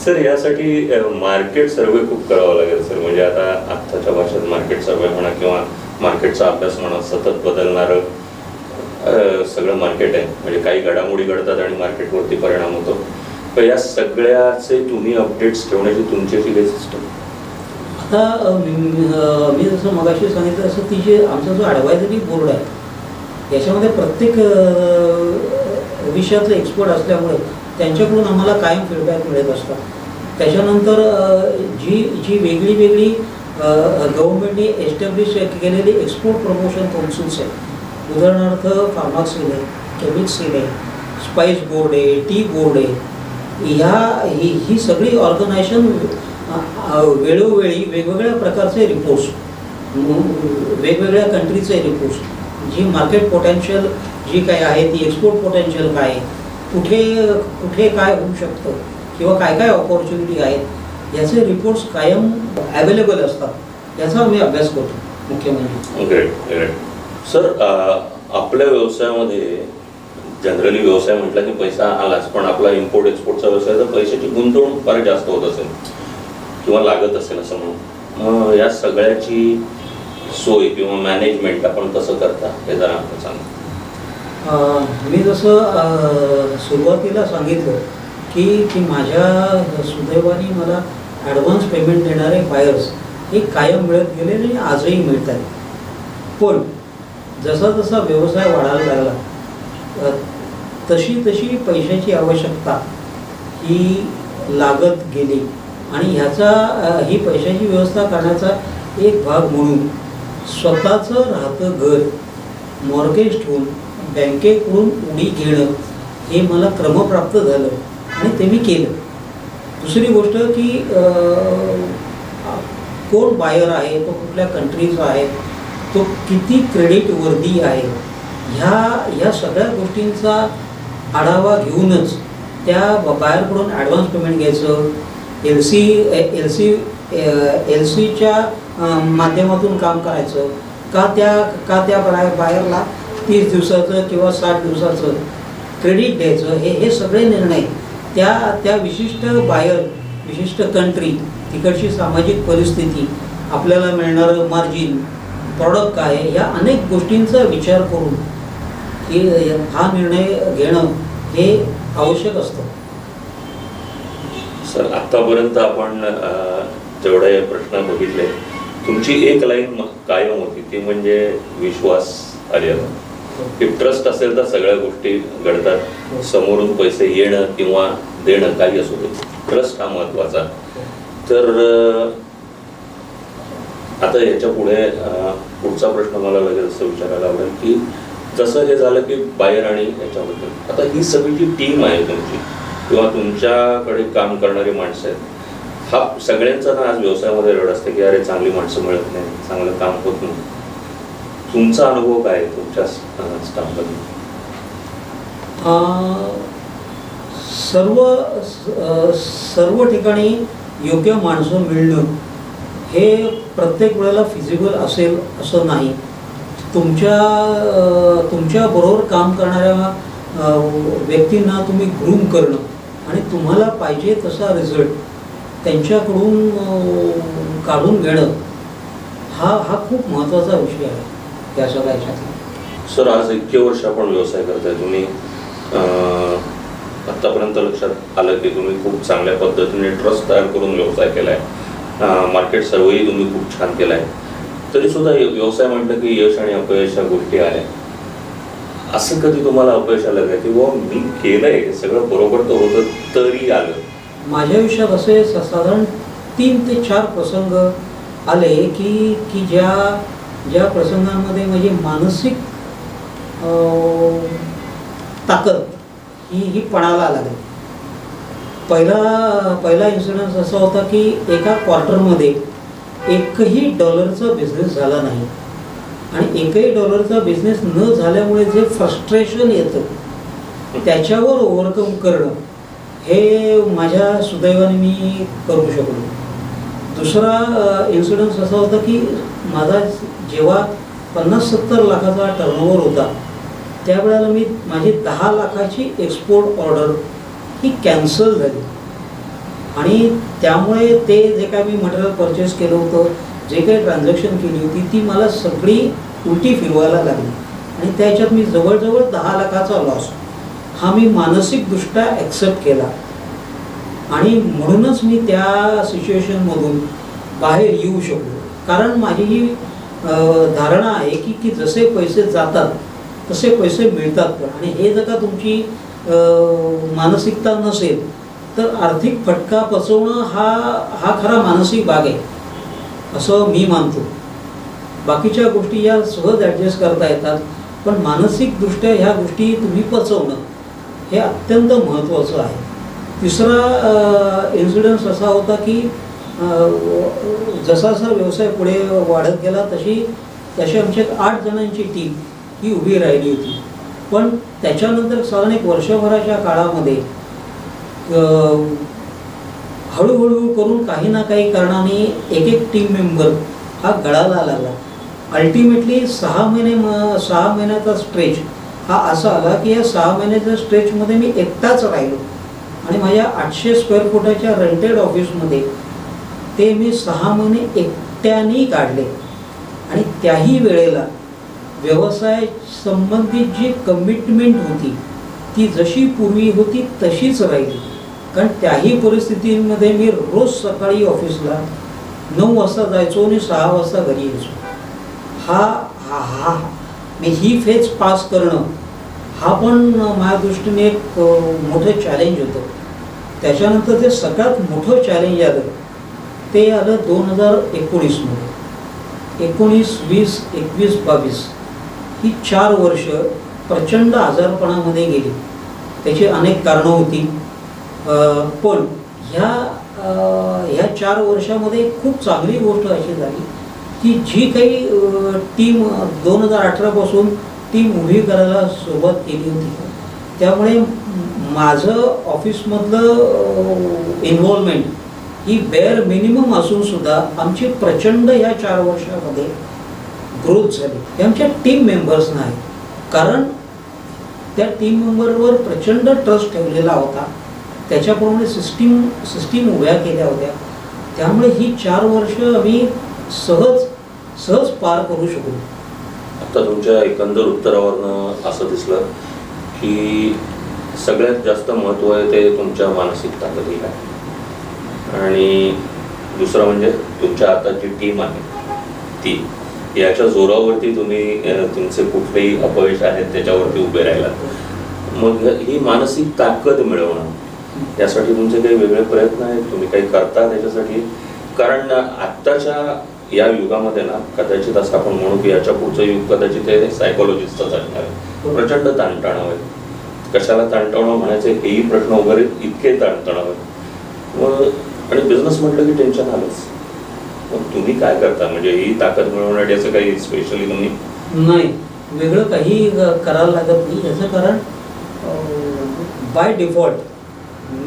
सर यासाठी मार्केट सर्वे खूप करावा लागेल सर. म्हणजे आता आत्ताच्या भाषेत मार्केट सर्वे म्हणा किंवा मार्केटचा अभ्यास म्हणा, सतत बदलणारं सगळं मार्केट आहे. म्हणजे काही घडामोडी घडतात आणि मार्केटवरती परिणाम होतो. पण या सगळ्याचे तुम्ही अपडेट्स ठेवण्याची तुमची काही सिस्टम? आता मी जसं मगाशी सांगितलं असं ती जे आमचा जो ॲडवायझरी बोर्ड आहे याच्यामध्ये प्रत्येक विषयातले एक्सपर्ट असल्यामुळे त्यांच्याकडून आम्हाला कायम फीडबॅक मिळत असतात. त्याच्यानंतर जी वेगळी गव्हर्नमेंटने एस्टॅब्लिश केलेली एक्सपोर्ट प्रमोशन काउन्सिल्स आहे, उदाहरणार्थ फार्माक्सिल आहे, केमिक्सिल आहे, स्पाइस बोर्ड आहे, टी बोर्ड आहे, ही सगळी ऑर्गनायझेशन वेळोवेळी वेगवेगळ्या प्रकारचे रिपोर्ट्स, वेगवेगळ्या कंट्रीचे रिपोर्ट्स, जी मार्केट पोटेन्शियल जी काय आहे ती एक्सपोर्ट पोटेन्शियल काय आहे, कुठे काय होऊ शकतं किंवा काय ऑपॉर्च्युनिटी आहेत याचे रिपोर्ट्स कायम अवेलेबल असतात. याचा आम्ही अभ्यास करतो मुख्य म्हणजे. ग्रेट. सर आपल्या व्यवसायामध्ये जनरली व्यवसाय म्हटला की पैसा आलाच, पण आपला इम्पोर्ट एक्सपोर्टचा व्यवसाय तर पैशाची गुंतवणूक फार जास्त होत असेल किंवा लागत असेल असं म्हणून. मग या सगळ्याची सोय किंवा मॅनेजमेंट आपण कसं करता हे जरा सांगा. मी जसं सुरुवातीला सांगितलं की माझ्या सुदैवाने मला ॲडव्हान्स पेमेंट देणारे बायर्स हे कायम मिळत गेले आणि आजही मिळत आहेत. पण जसा व्यवसाय वाढायला लागला तशी पैशाची आवश्यकता ही लागत गेली आणि ही पैशाची व्यवस्था करण्याचा एक भाग म्हणून स्वतःचं राहतं घर मॉर्गेज ठेवून बँकेकडून उडी घेणं हे मला क्रमप्राप्त झालं आणि ते मी केलं. दुसरी गोष्ट की कोण बायर आहे, तो कुठल्या कंट्रीचा आहे, तो किती क्रेडिट वर्दी आहे, ह्या सगळ्या गोष्टींचा आढावा घेऊनच त्या बायरकडून ॲडव्हान्स पेमेंट घ्यायचं. एल सीच्या माध्यमातून काम करायचं का त्या बायरला 30 दिवसाचं किंवा 60 दिवसाचं क्रेडिट द्यायचं, हे सगळे निर्णय त्या विशिष्ट बायर, विशिष्ट कंट्री, तिकडची सामाजिक परिस्थिती, आपल्याला मिळणारं मार्जिन, प्रॉडक्ट काय, ह्या अनेक गोष्टींचा विचार करून हा निर्णय घेणं हे आवश्यक असतं. सर आतापर्यंत आपण जेवढे प्रश्न बघितले, तुमची एक लाईन कायम होती ती म्हणजे विश्वास अर्हता. की ट्रस्ट असेल तर सगळ्या गोष्टी घडतात. समोरून पैसे येणं किंवा देणं काही असू दे, ट्रस्ट हा महत्वाचा. तर आता याच्या पुढे पुढचा प्रश्न मला लगेच असं विचारायला आवडेल की जसं हे झालं की बायर आणि याच्याबद्दल, आता ही सगळी जी टीम आहे तुमची किंवा तुमच्याकडे काम करणारी माणसं आहेत, हा सगळ्यांचा ना आज व्यवसायामध्ये रड असते की अरे चांगली माणसं मिळत नाही, चांगलं काम होत नाही. तुमचा अनुभव काय आहे तुमच्या स्टाफमध्ये? सर्व ठिकाणी योग्य माणसं मिळणं हे प्रत्येक वेळेला फिजिबल असेल असं नाही. तुमच्या बरोबर काम करणाऱ्या व्यक्तींना तुम्ही ग्रूम करणं आणि तुम्हाला पाहिजे तसा रिझल्ट त्यांच्याकडून काढून घेणं हा खूप महत्त्वाचा विषय आहे या सगळ्या ह्याच्यातला. सर, आज 21 वर्ष आपण व्यवसाय करताय. तुम्ही आत्तापर्यंत लक्षात आलं की तुम्ही खूप चांगल्या पद्धतीने ट्रस्ट तयार करून व्यवसाय केलाय, मार्केट सर्वेही तुम्ही खूप छान केलाय. तरी सुद्धा व्यवसाय म्हटलं की यश आणि अपयश या गोष्टी आहे. असं कधी तुम्हाला अपयश आलं का की मी केलंय सगळं बरोबर तर होतं तरी आलं? माझ्या आयुष्यात असे साधारण 3 ते 4 प्रसंग आले की ज्या प्रसंगांमध्ये माझी मानसिक ताकद ही पणाला लागली. पहिला इन्सिडन्स असा होता की एका क्वार्टरमध्ये एकही डॉलरचा बिझनेस झाला नाही आणि एकही डॉलरचा बिझनेस न झाल्यामुळे जे फ्रस्ट्रेशन येतं त्याच्यावर ओव्हरकम करणं हे माझ्या सुदैवाने मी करू शकलो. दुसरा इन्सिडन्स असा होता की माझा जेव्हा 50-70 लाखाचा टर्नओव्हर होता त्यावेळेला माझी 10 लाखाची एक्सपोर्ट ऑर्डर ही कॅन्सल झाली आणि त्यामुळे ते जे काय मी मटेरियल परचेस केलं होतं, जे काही ट्रान्झॅक्शन केली होती ती मला सगळी उलटी फिरवायला लागली आणि त्याच्यात मी जवळजवळ 10 लाखाचा लॉस हा मी मानसिकदृष्ट्या ॲक्सेप्ट केला आणि म्हणूनच मी त्या सिच्युएशनमधून बाहेर येऊ शकलो. कारण माझी ही धारणा आहे की जसे पैसे जातात तसे पैसे मिळतात पण, आणि हे जर का तुमची मानसिकता नसेल तर आर्थिक फटका पचवणं हा खरा मानसिक भाग आहे असं मी मानतो. बाकीच्या गोष्टी या सहज ॲडजस्ट करता येतात पण मानसिकदृष्ट्या ह्या गोष्टी तुम्ही पचवणं हे अत्यंत महत्त्वाचं आहे. तिसरा इन्सिडन्स असा होता की जसा व्यवसाय पुढे वाढत गेला तशी आमच्या 8 जणांची टीम ही उभी राहिली होती. पण त्याच्यानंतर साधारण 1 वर्षभराच्या काळामध्ये हळूहळू करून काही ना काही कारणाने एक टीम मेंबर हा गळाला लागला. अल्टिमेटली 6 महिन्याचा स्ट्रेच हा असा आला की या 6 महिन्याच्या स्ट्रेचमध्ये मी एकटाच राहिलो आणि माझ्या 800 स्क्वेअर फुटाच्या रेंटेड ऑफिसमध्ये ते मी 6 महिने एकट्याने काढले आणि त्याही वेळेला व्यवसाय संबंधित जी कमिटमेंट होती ती जशी पूर्वी होती तशीच राहिली. कारण त्याही परिस्थितीमध्ये मी रोज सकाळी ऑफिसला 9 वाजता जायचो आणि 6 वाजता घरी यायचो. मी ही फेज पास करणं हा पण माझ्या दृष्टीने एक मोठं चॅलेंज होतं. त्याच्यानंतर जे सगळ्यात मोठं चॅलेंज आलं ते आलं 2019मध्ये. 19, 20, 21, 22 ही 4 वर्ष प्रचंड आजारपणामध्ये गेली. त्याची अनेक कारणं होती पण ह्या 4 वर्षामध्ये खूप चांगली गोष्ट अशी झाली की जी काही टीम 2018 पासून टीम उभी करायला सुरुवात केली होती त्यामुळे माझं ऑफिसमधलं इन्व्हॉल्वमेंट ही बेअर मिनिमम असून सुद्धा आमची प्रचंड या 4 वर्षामध्ये ग्रोथ झाली. हे आमच्या टीम मेंबर्सना आहे कारण त्या टीम मेंबरवर प्रचंड ट्रस्ट ठेवलेला होता. त्याच्याप्रमाणे सिस्टीम उभ्या केल्या होत्या. त्यामुळे ही 4 वर्ष आम्ही सहज पार करू शकलो. आता तुमच्या एकंदर उत्तरावरनं असं दिसलं की सगळ्यात जास्त महत्त्व आहे ते तुमच्या मानसिक ताकदीला आहे आणि दुसरं म्हणजे तुमच्या आता जी टीम आहे ती याच्या जोरावरती तुम्ही तुमचे कुठलेही अपयश आहेत त्याच्यावरती उभे राहिलात. मग ही मानसिक ताकद मिळवणं यासाठी तुमचे काही वेगळे प्रयत्न आहेत, तुम्ही काही करता त्याच्यासाठी? कारण आत्ताच्या या युगामध्ये ना कदाचित असं आपण म्हणू की याच्या पुढचं युग कदाचित हे सायकोलॉजिस्टच असणार आहे. प्रचंड ताणतणाव आहे. कशाला ताणतणाव म्हणायचे हेही प्रश्न वगैरे इतके ताणतणाव आहे. मग आणि बिझनेस म्हटलं की टेन्शन आलंच. मग तुम्ही काय करता म्हणजे ही ताकद मिळवण्यासाठी असं काही स्पेशली तुम्ही? नाही, वेगळं काही करायला लागत नाही. याचं कारण by default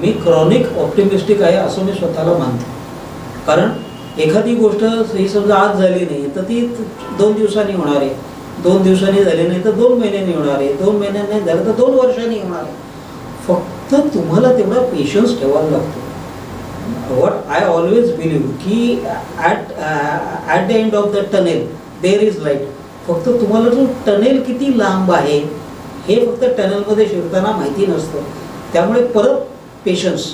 me chronic optimistic आहे असं मी स्वतःला मानतो. कारण एखादी गोष्ट ही समजा आज झाली नाही तर ती 2 दिवसांनी होणार आहे, 2 दिवसांनी झाली नाही तर 2 महिन्यांनी होणार आहे, 2 महिन्यांनी झालं तर 2 वर्षांनी होणार आहे. फक्त तुम्हाला तेवढा पेशन्स ठेवायला लागतो. व्हॉट आय ऑलवेज बिलीव्ह की at the end of the tunnel there is light. फक्त तुम्हाला जो टनेल किती लांब आहे हे फक्त टनेलमध्ये शिरताना माहिती नसतं. त्यामुळे परत पेशन्स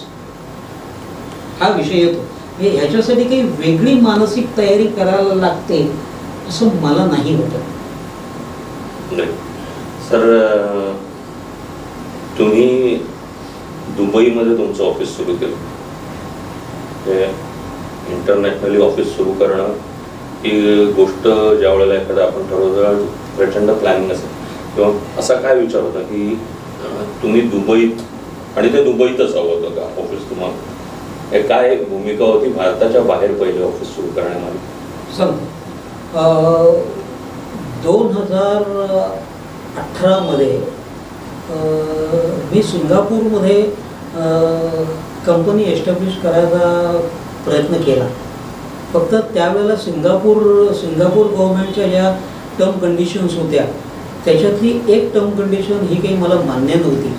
हा विषय येतो. ह्याच्यासाठी काही वेगळी मानसिक तयारी करायला लागते असं मला नाही वाटत. सर, तुम्ही दुबईमध्ये तुमचं ऑफिस सुरू केलं. इंटरनॅशनली ऑफिस सुरू करणं ही गोष्ट ज्या वेळेला एखादा आपण ठरवतो प्रचंड प्लॅनिंग असेल किंवा असा काय विचार होता की तुम्ही दुबईत आणि ते दुबईतच हवं होतं का ऑफिस तुम्हाला? हे काय भूमिका होती भारताच्या बाहेर पहिले ऑफिस सुरू करण्यामध्ये? सांगतो. 2018मध्ये मी सिंगापूरमध्ये कंपनी एस्टॅब्लिश करायचा प्रयत्न केला. फक्त त्यावेळेला सिंगापूर गव्हर्नमेंटच्या ज्या टर्म कंडिशन्स होत्या त्याच्यातली एक टर्म कंडिशन ही काही मला मान्य नव्हती.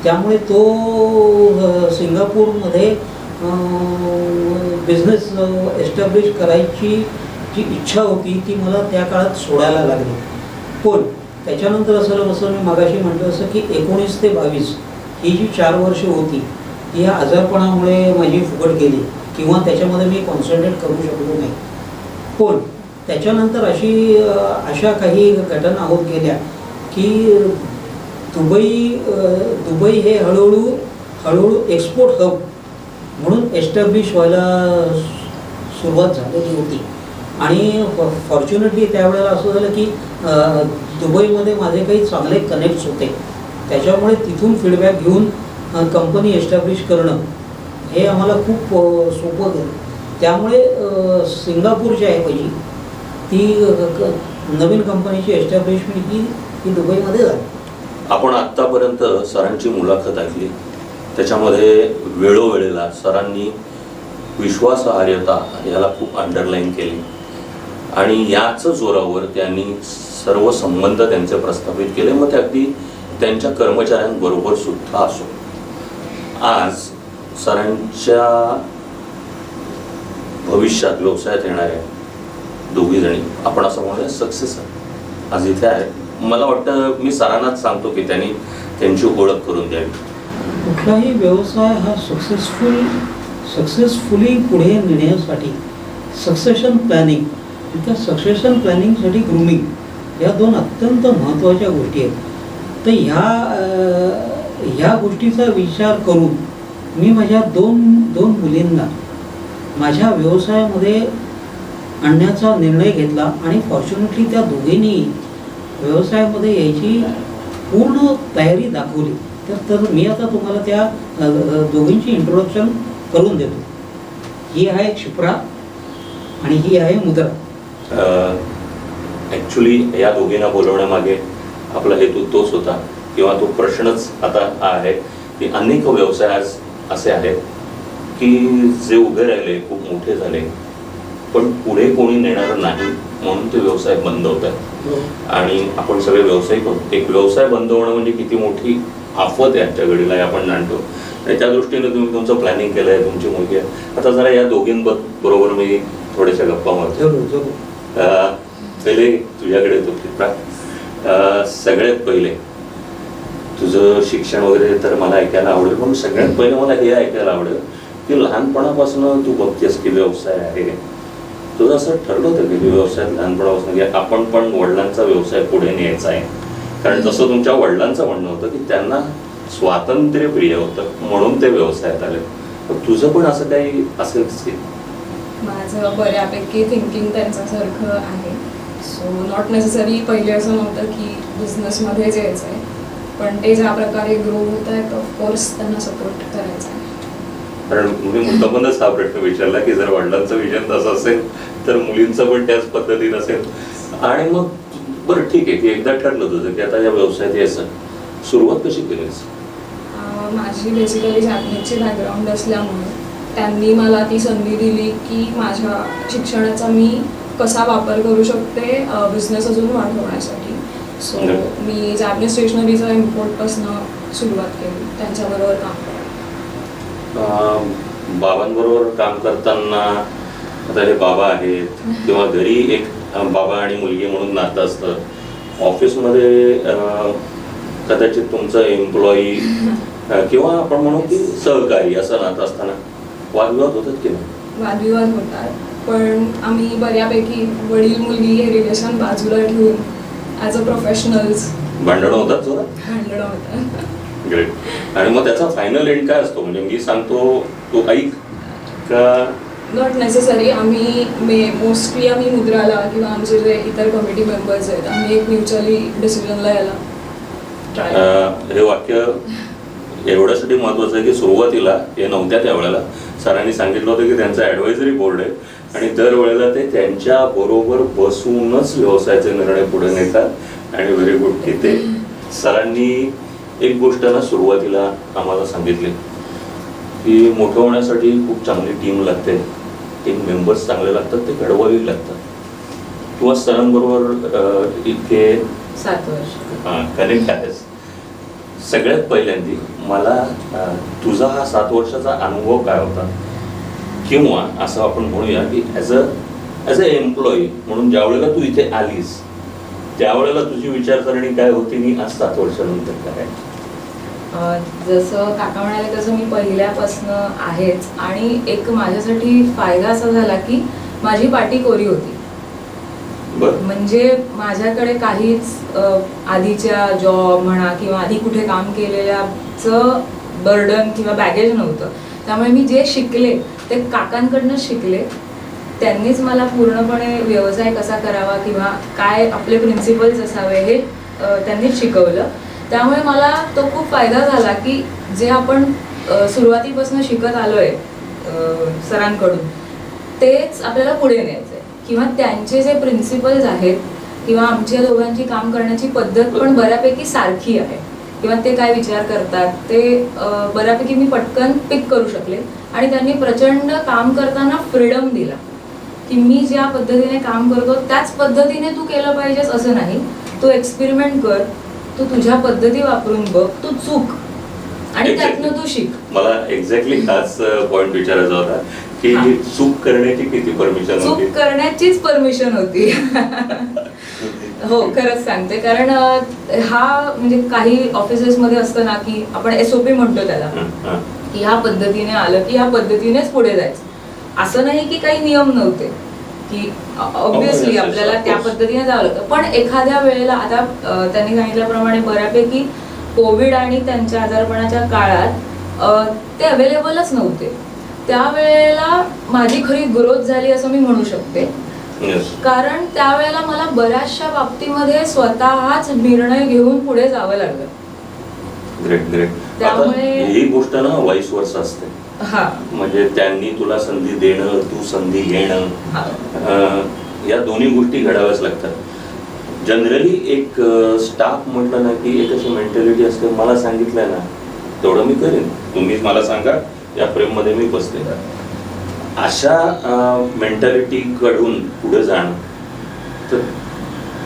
त्यामुळे तो सिंगापूरमध्ये बिझनेस एस्टॅब्लिश करायची जी इच्छा होती ती मला त्या काळात सोडायला लागली. पण त्याच्यानंतर असं मी मगाशी म्हटलं असं की 19 ते 22 ही जी 4 वर्ष होती ही या आजारपणामुळे माझी फुकट गेली किंवा त्याच्यामध्ये मी कॉन्सन्ट्रेट करू शकलो नाही. पण त्याच्यानंतर अशा काही घटना होत गेल्या की दुबई हे हळूहळू एक्सपोर्ट हब म्हणून एस्टॅब्लिश व्हायला सुरुवात झालेली होती. आणि फॉर्च्युनेटली त्यावेळेला असं झालं की दुबईमध्ये माझे काही चांगले कनेक्ट्स होते. त्याच्यामुळे तिथून फीडबॅक घेऊन कंपनी एस्टॅब्लिश करणं हे आम्हाला खूप सोपं गेलं. त्यामुळे सिंगापूरची आहे पहिली ती नवीन कंपनीची एस्टॅब्लिशमेंट ही दुबईमध्ये झाली. आपण आत्तापर्यंत सरांची मुलाखत ऐकली. त्याच्यामध्ये वेळोवेळेला सरांनी विश्वासार्हता याला खूप अंडरलाईन केली आणि याच जोरावर त्यांनी सर्व संबंध त्यांचे प्रस्थापित केले. मग ते अगदी त्यांच्या कर्मचाऱ्यांबरोबर सुद्धा असो. आज सरांच्या भविष्यात व्यवसायात येणाऱ्या दोघीजणी आपण असं म्हणूया सक्सेस आज इथे आहेत. मला वाटतं मी सरांनाच सांगतो की त्यांनी त्यांची ओळख करून द्यावी. कुठलाही व्यवसाय हा सक्सेसफुली पुढे नेण्यासाठी सक्सेशन प्लॅनिंग त्या सक्सेशन प्लॅनिंगसाठी ग्रूमिंग या 2 अत्यंत महत्त्वाच्या गोष्टी आहेत. तर ह्या गोष्टीचा विचार करून मी माझ्या दोन मुलींना माझ्या व्यवसायामध्ये आणण्याचा निर्णय घेतला आणि फॉर्च्युनेटली त्या दोघींनी व्यवसायामध्ये यायची पूर्ण तयारी दाखवली. तर मी आता तुम्हाला त्या दोघींची इंट्रोडक्शन करून देतो. ही आहे क्षिप्रा आणि ही आहे मुद्रा. ॲक्च्युली या दोघींना बोलवण्यामागे आपला हेतू तोच होता किंवा तो प्रश्नच आता हा आहे की अनेक व्यवसाय असे आहेत की जे उभे राहिले खूप मोठे झाले पण पुढे कोणी नेणार नाही म्हणून ते व्यवसाय बंद होत आहेत. आणि आपण सगळे व्यावसायिक आहोत. एक व्यवसाय बंद होणं म्हणजे किती मोठी आफत आहे आजच्या घडीला हे आपण जाणतो. आणि त्या दृष्टीने तुम्ही तुमचं प्लॅनिंग केलं आहे. तुमची मुलगी आहे. आता जरा या दोघींबरोबर मी थोड्याशा गप्पा मारतो. पहिले तुझ्याकडे येतो. सगळ्यात पहिले तुझं शिक्षण वगैरे तर मला ऐकायला आवडेल पण सगळ्यात पहिले मला हे ऐकायला आवडेल की लहानपणापासून तू बघतेस की व्यवसाय आहे. तुझं असं ठरलं होतं की व्यवसायात लहानपणापासून की आपण पण वडिलांचा व्यवसाय पुढे न्यायचा आहे? कारण जसं तुमच्या वडिलांचं म्हणणं होतं की त्यांना स्वातंत्र्य प्रिय होतं म्हणून ते व्यवसायात आले. तुझं पण असं काही असेल की? माझं बऱ्यापैकी थिंकिंग त्यांच्यासारखं आहे. सो नॉट नेसेसरी पहिले असं नव्हतं की बिझनेसमध्येच यायचं आहे, पण ते ज्या प्रकारे ग्रो होत आहेत ऑफकोर्स त्यांना सपोर्ट करायचा आहे. कारण तुम्ही मुद्दामूनच हा प्रश्न विचारला की जर वडिलांचं विजन तसं असेल तर मुलींचं पण त्याच पद्धतीनं असेल. आणि मग बरं ठीक आहे की एकदा ठरलं तुझं की आता या व्यवसायात यायचं, सुरुवात कशी केलीस? माझी बेसिकली जॅपनीजची बॅकग्राऊंड असल्यामुळे त्यांनी मला ती संधी दिली की माझ्या शिक्षणाचा मी कसा वापर करू शकते बिझनेस अजून वाढवण्यासाठी. सो मी जॅपनीज स्टेशनरीचा इम्पोर्टपासून सुरुवात केली, त्यांच्याबरोबर काम करायला. बाबांबरोबर काम करताना आता हे बाबा आहेत किंवा घरी एक बाबा आणि मुलगी म्हणून नातं असतं, ऑफिसमध्ये कदाचित तुमचं एम्प्लॉई किंवा आपण म्हणू की सहकारी असं नातं असताना वादविवाद होतात की नाही? वादविवाद होतात, पण आम्ही बऱ्यापैकी वडील मुलगी हे रिलेशन बाजूला ठेवून ॲज अ प्रोफेशनल्स भांडणं होतात जोरात? भांडणं होतात. ग्रेट. आणि मग त्याचा फायनल एंड काय असतो? म्हणजे मी सांगतो तू ऐक का? Not necessary. आम्ही मोस्टली आम्ही मुद्राला किंवा आमचे जे इतर कमिटी मेंबर्स आहेत आम्ही एक म्युच्युअली डिसिजनला यायला ट्राय. हे वाक्य एवढ्यासाठी महत्वाचं आहे की सुरुवातीला हे नव्हत्या त्यावेळेला सरांनी सांगितलं होतं की त्यांचा ॲडवायझरी बोर्ड आहे आणि दरवेळेला ते त्यांच्या बरोबर बसूनच व्यवसायाचे निर्णय पुढे नेतात. आणि व्हेरी गुड की ते सरांनी एक गोष्ट ना सुरुवातीला आम्हाला सांगितली की मोठं होण्यासाठी खूप चांगली टीम लागते, टीम मेंबर्स चांगले लागतात, ते घडवावी लागतात. किंवा सरांबरोबर इतके 7 वर्ष कनेक्ट आहेस. सगळ्यात पहिल्यांदी मला तुझा हा 7 वर्षाचा अनुभव काय होता, किंवा असं आपण म्हणूया की ॲज अ एम्प्लॉई म्हणून ज्या वेळेला तू इथे आलीस त्यावेळेला तुझी विचारसरणी काय होती आणि आज 7 वर्षानंतर काय? जसं काका म्हणाले तसं मी पहिल्यापासनं आहेच. आणि एक माझ्यासाठी फायदा असा झाला की माझी पाटी कोरी होती. म्हणजे माझ्याकडे काहीच आधीच्या जॉब म्हणा किंवा आधी कुठे काम केलेल्याचं बर्डन किंवा बॅगेज नव्हतं. त्यामुळे मी जे शिकले ते काकांकडनं शिकले. त्यांनीच मला पूर्णपणे व्यवसाय कसा करावा किंवा काय आपले प्रिन्सिपल्स असावे हे त्यांनीच शिकवलं. त्यामुळे मला तो खूप फायदा झाला की जे आपण सुरुवातीपासून शिकत आलोय सरांकडून तेच आपल्याला पुढे न्यायचं आहे. किंवा त्यांचे जे प्रिन्सिपल्स आहेत किंवा आमच्या दोघांची काम करण्याची पद्धत पण बऱ्यापैकी सारखी आहे किंवा ते काय विचार करतात ते बऱ्यापैकी मी पटकन पिक करू शकले. आणि त्यांनी प्रचंड काम करताना फ्रीडम दिला की मी ज्या पद्धतीने काम करतो त्याच पद्धतीने तू केलं पाहिजेस असं नाही, तू एक्सपेरिमेंट कर, तू तुझ्या पद्धती वापरून बघ, तू चूक आणि त्यातनं तू शिक. मला एक्झॅक्टली हाच पॉइंट विचारायचा होता की चूक करण्याची किती परमिशन होती? चूक करण्याचीच परमिशन होती. हो खरंच सांगते. कारण हा म्हणजे काही ऑफिसेसमध्ये असतं ना की आपण SOP म्हणतो त्याला की ह्या पद्धतीने आलं की ह्या पद्धतीनेच पुढे जायचं. असं नाही की काही नियम नव्हते की ऑब्व्हियसली आपल्याला त्या पद्धतीने जावं लागतं. पण एखाद्या वेळेला आता त्यांनी सांगितल्याप्रमाणे बऱ्यापैकी कोविड आणि त्यांच्या आजारपणाच्या काळात ते अवेलेबलच नव्हते. त्यावेळेला माझी खरी ग्रोथ झाली असं मी म्हणू शकते. कारण त्यावेळेला मला बऱ्याचशा बाबतीमध्ये स्वतःच निर्णय घेऊन पुढे जावं लागलं. Great great. त्यामुळे ही गोष्ट ना वाईस वर्सा असते. म्हणजे त्यांनी तुला संधी देणं, तू संधी घेणं, या दोन्ही गोष्टी घडाव्याच लागतात. जनरली एक स्टाफ म्हटलं ना की एक अशी मेंटॅलिटी असते, मला सांगितलंय ना तेवढं मी करेन, तुम्हीच मला सांगा या फ्रेम मध्ये मी बसते. अशा मेंटॅलिटी कडून पुढे जाणं तर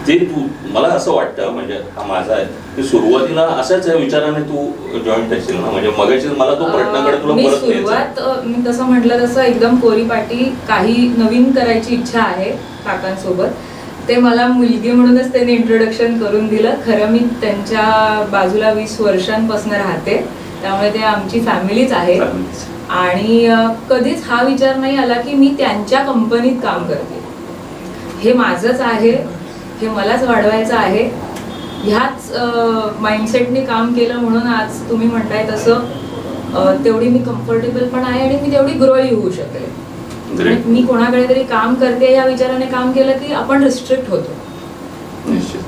ते तू मला असं वाटतं, म्हणजे हा माझा आहे की सुरुवातीला अशाच विचाराने तू जॉईंट असशील ना. म्हणजे मगाशी मला तो प्रश्नाकडे तुला परत सुरुवात मी तसं म्हटलं तसं एकदम कोरीपाटी काही नवीन करायची इच्छा आहे काकांसोबत. ते मला मुलगी म्हणूनच त्यांनी इंट्रोडक्शन करून दिलं. खरं मी त्यांच्या बाजूला 20 वर्षांपासून राहते, त्यामुळे ते आमची फॅमिलीच आहे. आणि कधीच हा विचार नाही आला की मी त्यांच्या कंपनीत काम करते. हे माझंच आहे, हे मलाच वाढवायचं आहे. ह्याच माइंडसेटने काम केलं म्हणून आज तुम्ही म्हणताय तसं तेवढी मी कम्फर्टेबल पण आहे आणि मी तेवढी ग्रोही होऊ शकते. Great. मी कोणाकडे तरी काम करते या विचाराने काम केलं की आपण रिस्ट्रिक्ट होतो. निश्चित.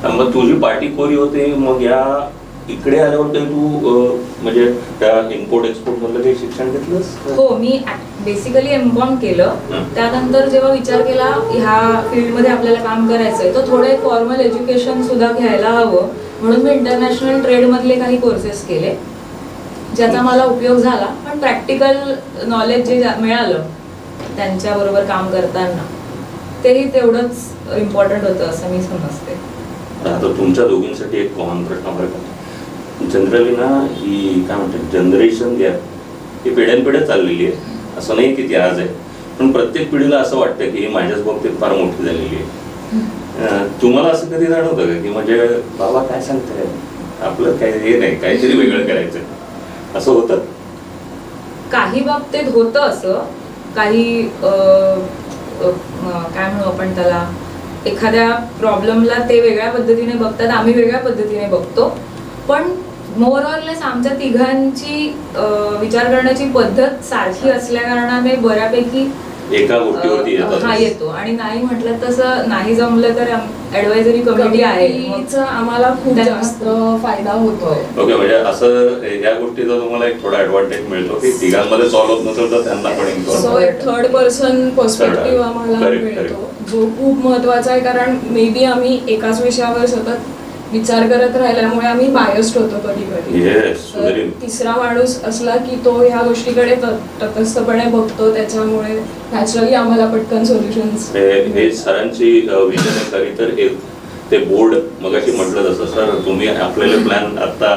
मग तुझी पार्टी कोरी होते, मग या इकडे आल्यावर काही तू म्हणजे त्या इम्पोर्ट एक्सपोर्ट मधलं काही शिक्षण घेतलंस? हो, मी बेसिकली एम.कॉम केलं. हं. त्यानंतर जेव्हा विचार केला ह्या फील्डमध्ये आपल्याला काम करायचंय तर थोडं एक फॉर्मल एज्युकेशन सुद्धा घ्यायला हवं, म्हणून मी इंटरनॅशनल ट्रेडमधले काही कोर्सेस केले ज्याचा मला उपयोग झाला. पण प्रॅक्टिकल नॉलेज जे मिळालं त्यांच्याबरोबर काम करताना तेही तेवढंच इम्पॉर्टंट होतं असं मी समजते. आता तुमच्या दोघींसाठी एक कॉमन प्रश्न बरं का, जनरली ना ही काय म्हणतात जनरेशन गॅप ही पिढ्यानपिढ्या चाललेली आहे. असं नाही की ती आज आहे, पण प्रत्येक पिढीला असं वाटतं की ही माझ्याच बाबतीत फार मोठी झालेली आहे. तुम्हाला असं कधी जाणवतं का की म्हणजे बाबा काय सांगताय, आपलं काय हे नाही, काहीतरी वेगळं करायचं, असं होतं? काही बाबतीत होतं असं, काही काय म्हणू आपण त्याला, एखाद्या प्रॉब्लेमला ते वेगळ्या पद्धतीने बघतात, आम्ही वेगळ्या पद्धतीने बघतो. पण मोर ऑर लेस आमच्या तिघांची विचार करण्याची पद्धत सारखी असल्या कारणाने बऱ्यापैकी एका गोष्टीवरती हा येतो. आणि नाही म्हटलं तसं नाही जमलं तर ऍडवायझरी कमिटी आहे, कमिटीचा आम्हाला खूप त्यांना जास्त फायदा होतोय. ओके, म्हणजे असं या गोष्टीचा तुम्हाला एक थोडा ऍडव्हान्टेज मिळतो की तिघांमध्ये सॉल्व्ह होत नसेल तर त्यांना पण इन्फॉर्म. सो एक थर्ड पर्सन पर्स्पेक्टिव्ह आम्हाला Correct, मिळतो, जो खूप महत्वाचा आहे. कारण मे बी आम्ही एकाच विषयावर सतत विचार करत राहिल्यामुळे आम्ही बायस्ड होतो कधी कधी. येस, तर तिसरा माणूस असला की तो ह्या गोष्टीकडे तटस्थपणे बघतो, त्याच्यामुळे नॅचरली आम्हाला पटकन सोल्युशन्स. हे सरांची विजन आहे खरी तर. ते बोर्ड मगाशी म्हटलं तसं सर तुम्ही आपल्याला प्लॅन आता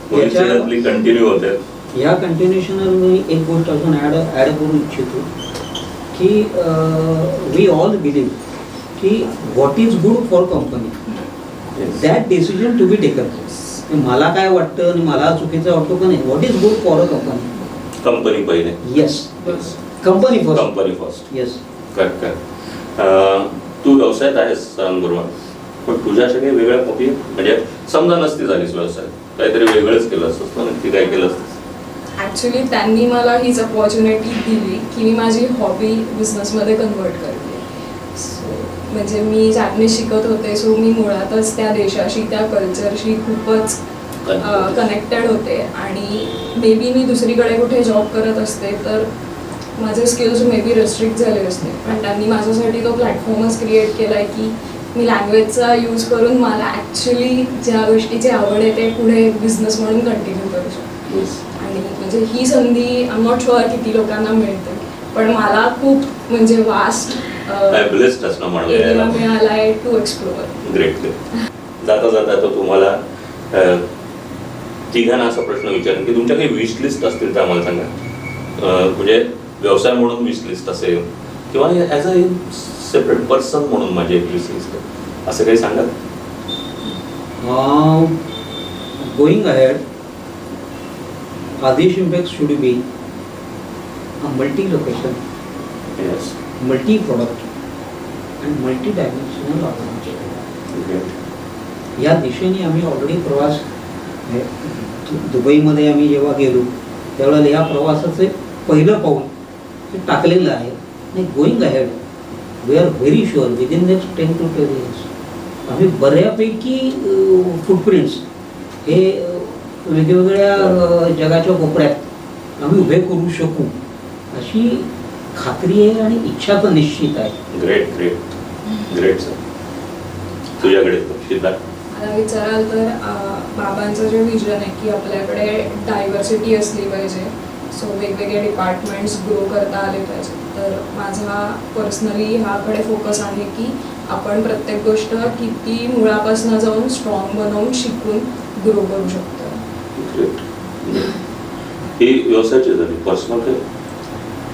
कोइन्सिडेंटली कंटिन्यू होते. या कंटिन्युएशनवर मी एक गोष्ट अजून ॲड करू इच्छितो की वी ऑल बिलीव्ह की what is good for company that decision to be taken. मला काय वाटतं आणि मला चुकीचं वाटतं का नाही, what is good for a company. Company पहिले. Yes, company first. Company first. Yes. Correct. तू व्यवसायात आहेस सरांबरोबर, पण तुझ्या अशा काही वेगळ्या कॉपी म्हणजे समजा नसती झालीस व्यवसाय, काहीतरी वेगळंच केलं असतं ना, नक्की काय केलं असतं? ॲक्च्युली त्यांनी मला हीच अपॉर्च्युनिटी दिली की मी माझी हॉबी बिझनेसमध्ये कन्वर्ट करते. सो म्हणजे मी जॅपनीज शिकत होते, सो मी मुळातच त्या देशाशी त्या कल्चरशी खूपच कनेक्टेड होते. आणि मे बी मी दुसरीकडे कुठे जॉब करत असते तर माझे स्किल्स मे बी रेस्ट्रिक्ट झाले असते, पण त्यांनी माझ्यासाठी तो प्लॅटफॉर्मच क्रिएट केला आहे की मी लँग्वेजचा यूज करून मला ॲक्च्युली ज्या गोष्टीची आवड आहे ते पुढे बिझनेस म्हणून कंटिन्यू करू शकतो. आणि म्हणजे ही संधी आय एम नॉट शुअर किती लोकांना मिळते, पण मला खूप म्हणजे वास्ट ब्लेस्ड असणं म्हणून एरिया मिळाला आहे टू एक्सप्लोअर. ग्रेट. जाता जाता तो तुम्हाला तिघांना असा प्रश्न विचारेन की तुमच्या काही विश लिस्ट असतील तर आम्हाला सांगा. म्हणजे व्यवसाय म्हणून विश लिस्ट असेल किंवा ॲज अ सेपरेट पर्सन म्हणून माझी एक विश लिस्ट आहे, असं काही सांगा. Going ahead, Adish Impex should be a multi-location, Yes. multi-product and multi-dimensional organization. Great. या दिशेने आम्ही ऑलरेडी प्रवास दुबईमध्ये आम्ही जेव्हा गेलो त्यावेळेला या प्रवासाचे पहिलं पाऊल हे टाकलेलं आहे. आणि going ahead we are very sure within next 10 to 12 years आम्ही बऱ्यापैकी फुटप्रिंट्स हे वेगवेगळ्या जगाच्या कोपऱ्यात आम्ही उभे करू शकू अशी खात्री आहे आणि इच्छा तर निश्चित आहे. Great great great sir. तुझ्याकडे सिद्धार्थ. मला विचाराल तर बाबांचं जे विजन आहे की आपल्याकडे डायव्हर्सिटी असली पाहिजे, सो वेगवेगळे डिपार्टमेंट्स ग्रो करता आले पाहिजे. तर माझा पर्सनली ह्याकडे फोकस आहे की आपण प्रत्येक गोष्ट किती मुळापासून जाऊन स्ट्रॉंग बनवून शिकून ग्रो करू शकतो. ही व्यवसायाची झाली. पर्सनल काय?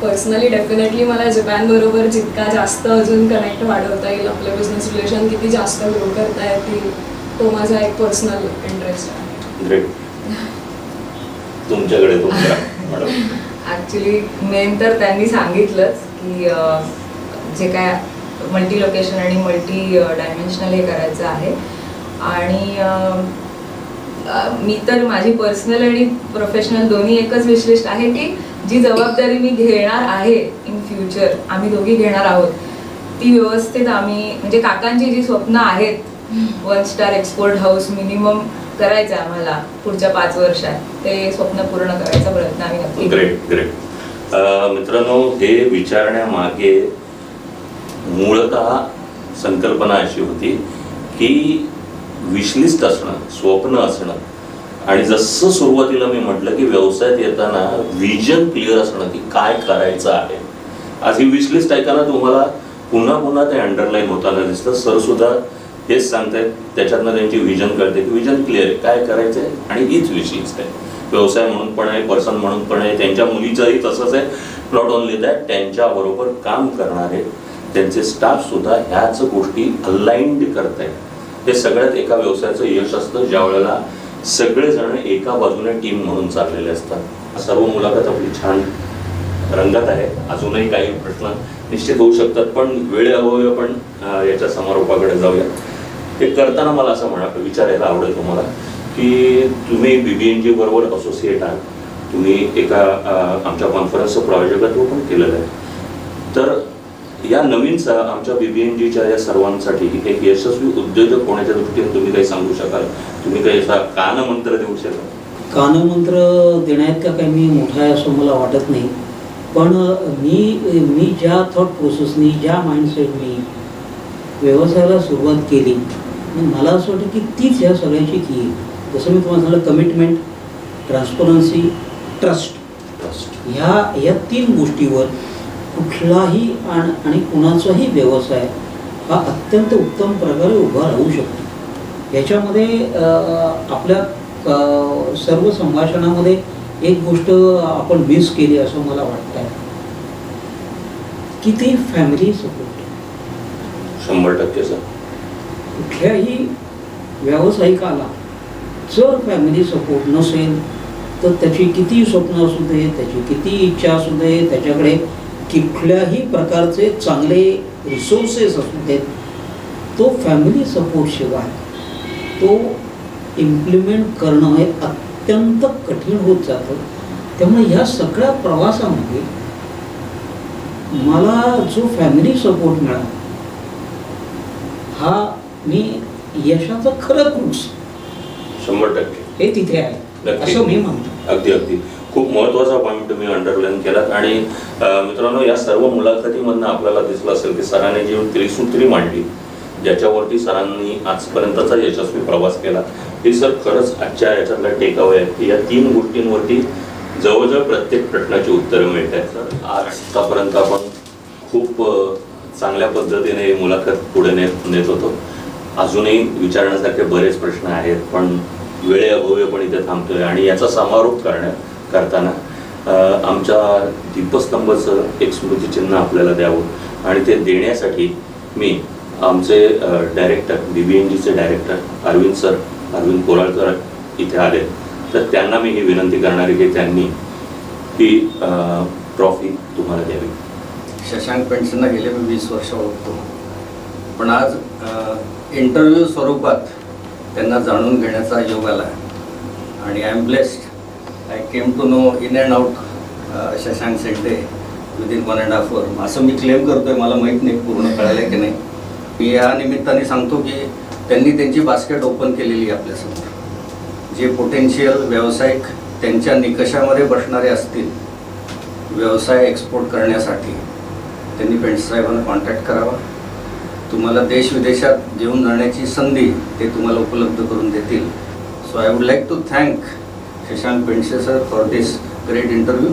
पर्सनली डेफिनेटली मला जपान बरोबर जितका जास्त अजून कनेक्ट वाढवता येईल, आपले बिझनेस रिलेशन किती जास्त ग्रो करता येतील, तो माझा एक पर्सनल इंटरेस्ट आहे. ग्रेट. तुमच्याकडे तुमच्या मॅडम. ॲक्च्युली मेन तर त्यांनी सांगितलंच की जे काय मल्टी लोकेशन आणि मल्टी डायमेन्शनल हे करायचं आहे. आणि मी तर माझी पर्सनल आणि प्रोफेशनल दोन्ही एकच विशलिस्ट आहे की जी जबाबदारी मी घेणार आहे इन फ्युचर आम्ही दोघी घेणार आहोत ती व्यवस्थित आम्ही म्हणजे काकांची जी स्वप्न आहेत 1 स्टार एक्सपोर्ट हाऊस मिनिमम करायचं आहे आम्हाला पुढच्या 5 वर्षात ते स्वप्न पूर्ण करायचा प्रयत्न आम्ही नक्की करू. Great great. मित्रांनो, हे विचारण्यामागे मूळतः संकल्पना अशी होती की विशलिस्ट असणं, स्वप्न असणं आणि जसं सुरुवातीला मी म्हटलं की व्यवसायात येताना विजन क्लिअर असणं की काय करायचं आहे. आज ही विशलिस्ट ऐकायला तुम्हाला पुन्हा पुन्हा ते अंडरलाईन होताना दिसतं. सर सुद्धा हेच सांगतायत, त्याच्यातनं त्यांची विजन कळते की विजन क्लिअर आहे, काय करायचं आहे आणि हीच विशलिस्ट आहे. व्यवसाय म्हणून पण आहे, पर्सन म्हणून पण आहे. त्यांच्या मुलीचंही तसंच आहे. नॉट ओनली दॅट, त्यांच्याबरोबर काम करणारे त्यांचे स्टाफ सुद्धा ह्याच गोष्टी अलाइंड करत आहेत. हे सगळ्यात एका व्यवसायाचं यश असतं ज्या वेळेला सगळेजण एका बाजूने टीम म्हणून चाललेले असतात. सर्व मुलाखत आपली छान रंगात आहे. अजूनही काही प्रश्न निश्चित होऊ शकतात, पण वेळेअभावी आपण याच्या समारोपाकडे जाऊया. ते करताना मला असं विचारायला आवडेल तुम्हाला की तुम्ही BBNG बरोबर असोसिएट आहात. तुम्ही एका आमच्या कॉन्फरन्सचं प्रायोजकत्व पण केलेलं आहे. तर या नवीन आमच्या BBNGच्या या सर्वांसाठी एक यशस्वी उद्योजक होण्याच्या दृष्टीने तुम्ही काही सांगू शकाल? तुम्ही काही असा कानमंत्र देऊ शकाल? कानमंत्र देण्यात का काही मी मोठा आहे असं मला वाटत नाही, पण मी ज्या थॉट प्रोसेसनी, ज्या माइंडसेटनी व्यवसायाला सुरुवात केली, मला असं वाटतं की तीच ह्या सगळ्याची की आहे. जसं मी तुम्हाला सांगितलं, कमिटमेंट, ट्रान्सपरन्सी, ट्रस्ट, ह्या 3 गोष्टीवर कुठलाही आणि कुणाचाही व्यवसाय हा अत्यंत उत्तम प्रकारे उभा राहू शकतो. याच्यामध्ये आपल्या सर्व संभाषणामध्ये एक गोष्ट आपण मिस केली असं मला वाटतं आहे की ती फॅमिली सपोर्ट. 100% सर. कुठल्याही व्यावसायिकाला जर फॅमिली सपोर्ट नसेल तर त्याची किती स्वप्न असू दे, त्याची किती इच्छा असू दे, त्याच्याकडे कुठल्याही प्रकारचे चांगले रिसोर्सेस असू देत, तो फॅमिली सपोर्टशिवाय तो इम्प्लिमेंट करणं हे अत्यंत कठीण होत जातं. त्यामुळे ह्या सगळ्या प्रवासामध्ये मला जो फॅमिली सपोर्ट मिळाला हा मी यशाचं खरं क्रूज 100% हे तिथे आहे असं मी म्हणतो. अगदी खूप महत्त्वाचा पॉईंट तुम्ही अंडरलाईन केलात. आणि मित्रांनो, या सर्व मुलाखतीमधनं आपल्याला दिसलं असेल की सरांनी जी त्रिसूत्री मांडली, ज्याच्यावरती सरांनी आजपर्यंतचा यशस्वी प्रवास केला, हे सर खरंच आजच्या याच्यातला टेकअवे आहे की या 3 गोष्टींवरती जवळजवळ प्रत्येक प्रश्नाची उत्तरं मिळत आहेत. सर, आजपर्यंत आपण खूप चांगल्या पद्धतीने मुलाखत पुढे नेत होतो. अजूनही विचारण्यासारखे बरेच प्रश्न आहेत, पण वेळेअभावी पण इथे थांबतोय. आणि याचा समारोप करताना आमच्या दीपस्तंभाचं एक स्मृतिचिन्ह आपल्याला द्यावं आणि ते देण्यासाठी मी आमचे डायरेक्टर, BBNGचे डायरेक्टर अरविंद कोराळकर इथे आले. तर त्यांना मी ही विनंती करणार आहे की त्यांनी ही ट्रॉफी तुम्हाला द्यावी. शशांक पेंडसेंना गेले मी 20 वर्ष ओळखतो, पण आज इंटरव्ह्यू स्वरूपात त्यांना जाणून घेण्याचा योग आला आणि I am blessed. I came to know in and out Shashank Shende within 1.5 hour. असं मी क्लेम करतोय, मला माहीत नाही पूर्ण कळालं की नाही. मी या निमित्ताने सांगतो की त्यांनी त्यांची बास्केट ओपन केलेली आहे आपल्यासमोर. जे पोटेन्शियल व्यावसायिक त्यांच्या निकषामध्ये बसणारे असतील व्यवसाय एक्सपोर्ट करण्यासाठी, त्यांनी पेंडसेसाहेबांना कॉन्टॅक्ट करावा. तुम्हाला देश विदेशात घेऊन जाण्याची संधी ते तुम्हाला उपलब्ध करून देतील. So I would like to thank Shashank Pendse sir for this great interview.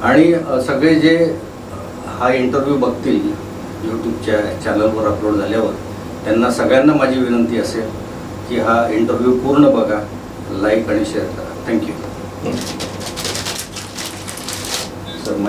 आणि सगळे जे हा इंटरव्ह्यू बघतील यूट्यूबच्या चॅनलवर अपलोड झाल्यावर, त्यांना सगळ्यांना माझी विनंती असेल की हा इंटरव्ह्यू पूर्ण बघा, लाईक आणि शेअर करा. Thank you sir.